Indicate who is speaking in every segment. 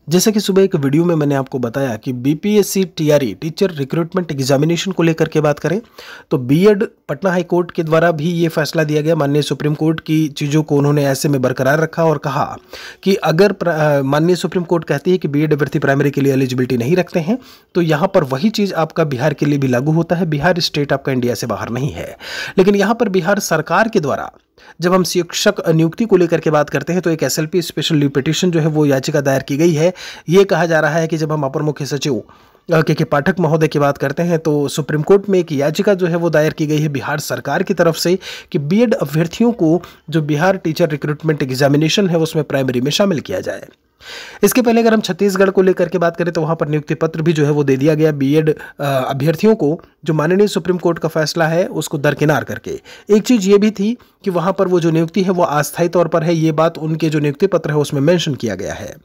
Speaker 1: जैसा कि सुबह एक वीडियो में मैंने आपको बताया कि BPSC TRE teacher recruitment examination को लेकर के बात करें तो बीएड पटना हाई कोर्ट के द्वारा भी ये फैसला दिया गया। माननीय सुप्रीम कोर्ट की चीज़ों को उन्होंने ऐसे में बरकरार रखा और कहा कि अगर माननीय सुप्रीम कोर्ट कहती है कि बीएड अभ्यर्थी प्राइमरी के लिए एलिजिबिलिटी नहीं रखते हैं तो यहाँ पर वही चीज़ आपका बिहार के लिए भी लागू होता है। बिहार स्टेट आपका इंडिया से बाहर नहीं है, लेकिन यहाँ पर बिहार सरकार के द्वारा जब हम शिक्षक नियुक्ति को लेकर के बात करते हैं तो एक एसएलपी स्पेशल लीव पिटीशन जो है वो याचिका दायर की गई है। ये कहा जा रहा है कि जब हम अपर मुख्य सचिव के पाठक महोदय की बात करते हैं तो सुप्रीम कोर्ट में एक याचिका जो है वो दायर की गई है बिहार सरकार की तरफ से कि बीएड अभ्यर्थियों को जो बिहार टीचर रिक्रूटमेंट एग्जामिनेशन है उसमें प्राइमरी में शामिल किया जाए। इसके पहले अगर हम छत्तीसगढ़ को लेकर के बात करें तो वहां पर नियुक्ति पत्र भी जो है वो दे दिया गया बीएड अभ्यर्थियों को। जो माननीय सुप्रीम कोर्ट का फैसला है उसको दरकिनार करके एक चीज ये भी थी कि वहां पर वो जो नियुक्ति है वो अस्थायी तौर पर है। ये बात उनके जो नियुक्ति पत्र है उसमें मेंशन किया गया है।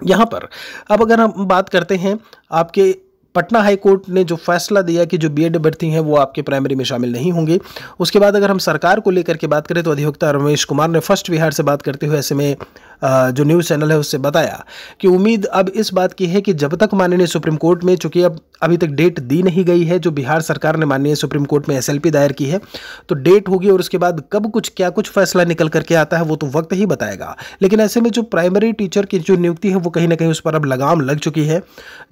Speaker 1: यहाँ पर अब अगर हम बात करते हैं आपके पटना हाई कोर्ट ने जो फैसला दिया कि जो बीएड अभ्यर्थी हैं वो आपके प्राइमरी में शामिल नहीं होंगे। उसके बाद अगर हम सरकार को लेकर के बात करें तो अधिवक्ता रमेश कुमार ने फर्स्ट बिहार से बात करते हुए ऐसे में जो न्यूज़ चैनल है उससे बताया कि उम्मीद अब इस बात की है कि जब तक माननीय सुप्रीम कोर्ट में, चूंकि अब अभी तक डेट दी नहीं गई है, जो बिहार सरकार ने माननीय सुप्रीम कोर्ट में एसएलपी दायर की है तो डेट होगी और उसके बाद कब कुछ फैसला निकल करके आता है वो तो वक्त ही बताएगा। लेकिन ऐसे में जो प्राइमरी टीचर की जो नियुक्ति है वो कहीं ना कहीं उस पर अब लगाम लग चुकी है।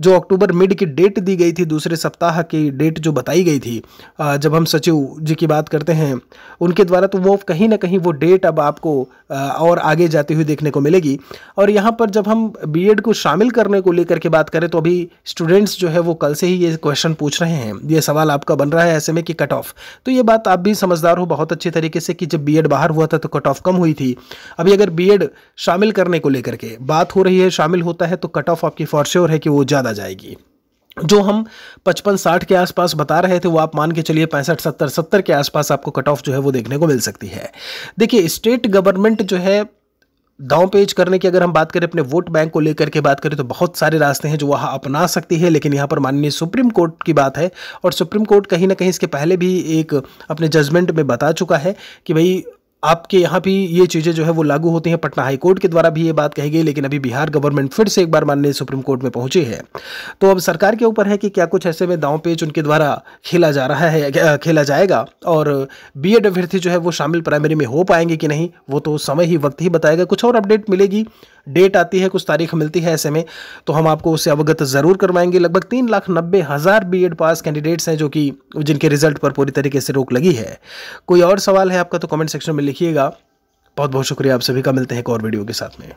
Speaker 1: जो अक्टूबर मिड की डेट दी गई थी, दूसरे सप्ताह की डेट जो बताई गई थी जब हम सचिव जी की बात करते हैं उनके द्वारा, तो वो कहीं ना कहीं वो डेट अब आपको और आगे जाती हुई देखने को मिलेगी। और यहाँ पर जब हम बीएड को शामिल करने को लेकर के बात करें तो अभी स्टूडेंट्स जो है वो कल से ही ये क्वेश्चन पूछ रहे हैं, ये सवाल आपका बन रहा है ऐसे में कि कट ऑफ। तो ये बात आप भी समझदार हो बहुत अच्छे तरीके से कि जब बीएड बाहर हुआ था तो कट ऑफ कम हुई थी। अभी अगर बीएड शामिल करने को लेकर के बात हो रही है, शामिल होता है तो कट ऑफ आपकी फॉर श्योर है कि वो ज़्यादा जाएगी। जो हम 55-60 के आसपास बता रहे थे वो आप मान के चलिए 65-70 के आसपास आपको कट ऑफ जो है वो देखने को मिल सकती है। देखिए स्टेट गवर्नमेंट जो है दांव पेच करने की अगर हम बात करें, अपने वोट बैंक को लेकर के बात करें तो बहुत सारे रास्ते हैं जो वहाँ अपना सकती है। लेकिन यहाँ पर माननीय सुप्रीम कोर्ट की बात है और सुप्रीम कोर्ट कहीं ना कहीं इसके पहले भी एक अपने जजमेंट में बता चुका है कि भाई आपके यहाँ भी ये चीज़ें जो है वो लागू होती हैं। पटना हाई कोर्ट के द्वारा भी ये बात कही गई, लेकिन अभी बिहार गवर्नमेंट फिर से एक बार माननीय सुप्रीम कोर्ट में पहुंची है। तो अब सरकार के ऊपर है कि क्या कुछ ऐसे में दांव पेच उनके द्वारा खेला जा रहा है, खेला जाएगा और बीएड अभ्यर्थी जो है वो शामिल प्राइमरी में हो पाएंगे कि नहीं, वो तो समय ही वक्त ही बताएगा। कुछ और अपडेट मिलेगी, डेट आती है, कुछ तारीख मिलती है ऐसे में तो हम आपको उससे अवगत जरूर करवाएंगे। लगभग 3,90,000 बीएड पास कैंडिडेट्स हैं जो कि जिनके रिजल्ट पर पूरी तरीके से रोक लगी है। कोई और सवाल है आपका तो कमेंट सेक्शन में लिखिएगा। बहुत बहुत शुक्रिया आप सभी का। मिलते हैं एक और वीडियो के साथ में।